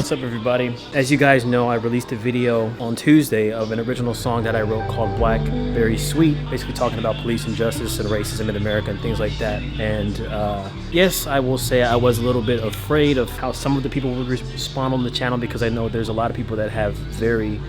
What's up, everybody? As you guys know, I released a video on Tuesday of an original song that I wrote called Black Very Sweet, basically talking about police injustice and racism in America and things like that. And yes, I will say I was a little bit afraid of how some of the people would respond on the channel, because I know there's a lot of people that have very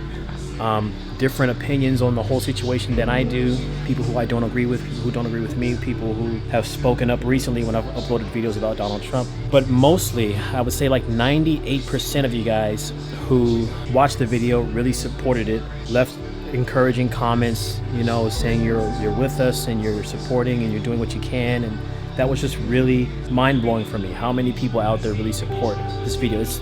different opinions on the whole situation than I do. People who I don't agree with, people who don't agree with me, people who have spoken up recently when I've uploaded videos about Donald Trump. But mostly, I would say like 98% of you guys who watched the video really supported it, left encouraging comments, you know, saying you're with us and you're supporting and you're doing what you can. And that was just really mind-blowing for me, how many people out there really support this video. It's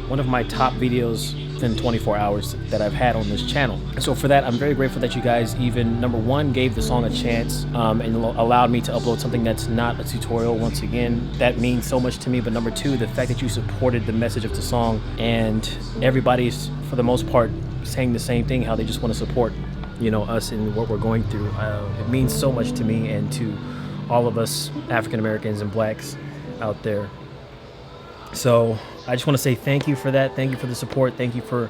one of my top videos within 24 hours that I've had on this channel. So for that, I'm very grateful that you guys even, number one, gave the song a chance and allowed me to upload something that's not a tutorial. Once again, that means so much to me. But number two, the fact that you supported the message of the song, and everybody's, for the most part, saying the same thing, how they just want to support, you know, us and what we're going through. It means so much to me and to all of us African Americans and blacks out there. So I just want to say thank you for that. Thank you for the support. Thank you for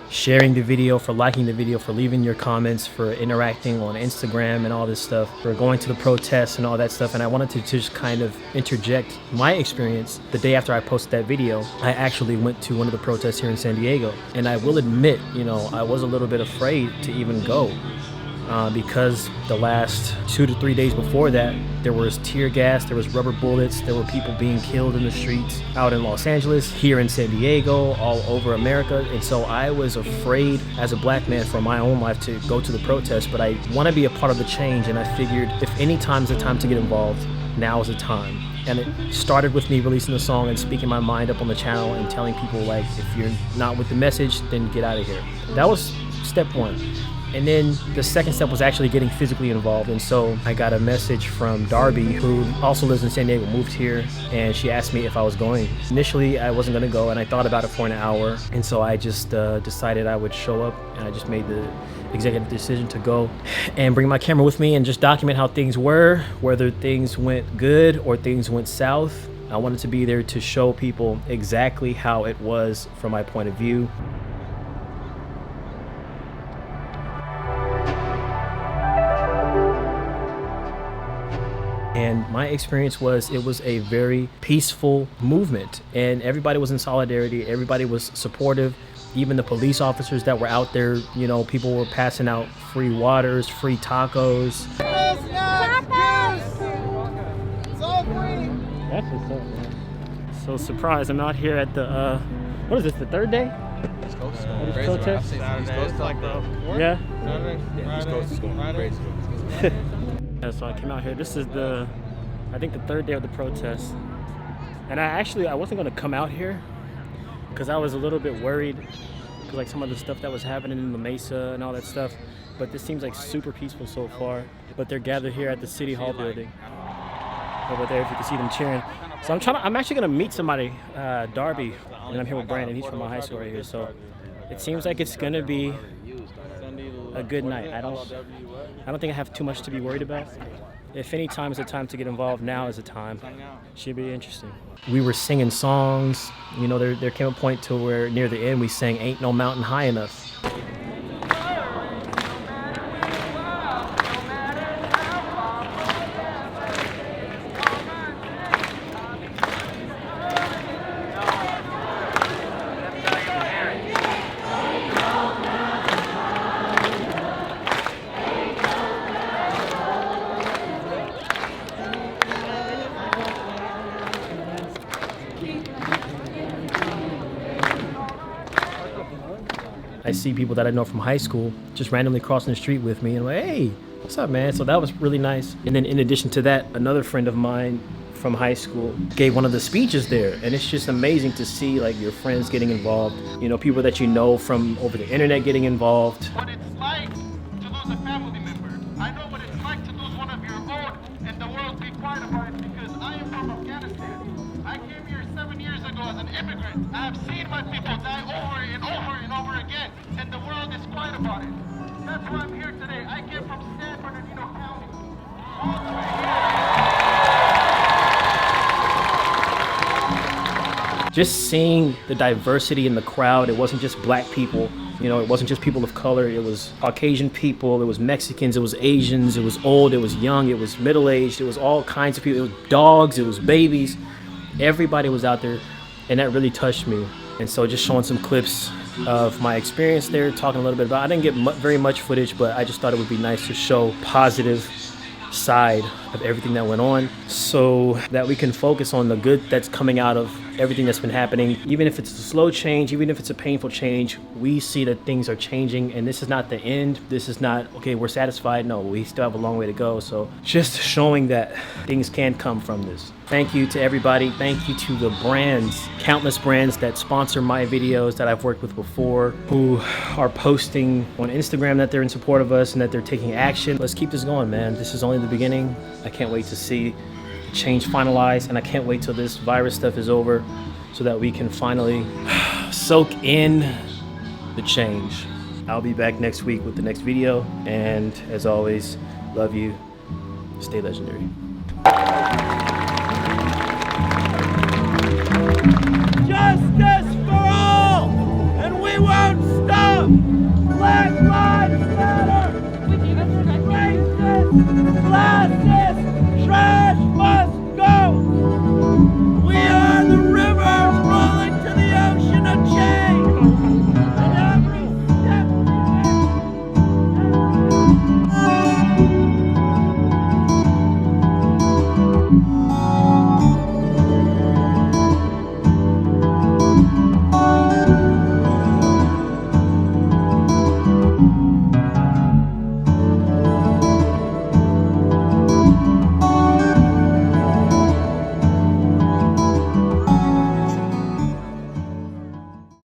sharing the video, for liking the video, for leaving your comments, for interacting on Instagram and all this stuff, for going to the protests and all that stuff. And I wanted to just kind of interject my experience. The day after I posted that video, I actually went to one of the protests here in San Diego. And I will admit, you know, I was a little bit afraid to even go. Because the last 2 to 3 days before that, there was tear gas, there was rubber bullets, there were people being killed in the streets out in Los Angeles, here in San Diego, all over America. And so I was afraid as a black man for my own life to go to the protest, but I want to be a part of the change. And I figured if any time's the time to get involved, now is the time. And it started with me releasing the song and speaking my mind up on the channel and telling people, like, if you're not with the message, then get out of here. That was step one. And then the second step was actually getting physically involved. And so I got a message from Darby, who also lives in San Diego, moved here, and she asked me if I was going. Initially, I wasn't gonna go, and I thought about it for an hour. And so I just decided I would show up, and I just made the executive decision to go and bring my camera with me and just document how things were, whether things went good or things went south. I wanted to be there to show people exactly how it was from my point of view. And my experience was, it was a very peaceful movement, and everybody was in solidarity, everybody was supportive. Even the police officers that were out there, you know, people were passing out free waters, free tacos. That's what's up, man. So surprised, I'm out here at the, what is this, the third day? East Coast is going crazy. East Coast is like the fourth? Yeah. Yeah, East Coast is going crazy. Yeah, so I came out here. This is I think the third day of the protest. And I wasn't gonna come out here because I was a little bit worried, because like some of the stuff that was happening in the Mesa and all that stuff. But this seems like super peaceful so far. But they're gathered here at the City Hall building. Over there, if you can see them cheering. So I'm actually gonna meet somebody, Darby, and I'm here with Brandon. He's from my high school right here. So it seems like it's gonna be a good night. I don't think I have too much to be worried about. If any time is a time to get involved, now is the time. Should be interesting. We were singing songs. You know, there came a point to where near the end we sang "Ain't No Mountain High Enough." I see people that I know from high school just randomly crossing the street with me, and I'm like, hey, what's up, man? So that was really nice. And then in addition to that, another friend of mine from high school gave one of the speeches there, and it's just amazing to see like your friends getting involved, you know, people that you know from over the internet getting involved. What it's like to lose a family member. I know what it's like to lose one of your own, and the world be quiet about it, because I am from Afghanistan. I came here 7 years ago as an immigrant. I have seen my people die over and over and over again, and the world is quiet about it. That's why I'm here today. I came from San Bernardino County all the way here. just seeing the diversity in the crowd. It wasn't just black people, you know, it wasn't just people of color. It was Caucasian people, it was Mexicans, it was Asians, it was old, it was young, it was middle-aged, it was all kinds of people. It was dogs, it was babies. Everybody was out there, and that really touched me. And so just showing some clips of my experience there, talking a little bit about, I didn't get very much footage, but I just thought it would be nice to show positive side of everything that went on so that we can focus on the good that's coming out of everything that's been happening. Even if it's a slow change, even if it's a painful change, we see that things are changing, and this is not the end. This is not, okay, we're satisfied. No, we still have a long way to go. So just showing that things can come from this. Thank you to everybody. Thank you to the brands, countless brands that sponsor my videos that I've worked with before, who are posting on Instagram that they're in support of us and that they're taking action. Let's keep this going, man. This is only the beginning. I can't wait to see the change finalized, and I can't wait till this virus stuff is over so that we can finally soak in the change. I'll be back next week with the next video, and as always, love you. Stay legendary. Justice for all, and we won't stop. Black Lives Matter. Racist, class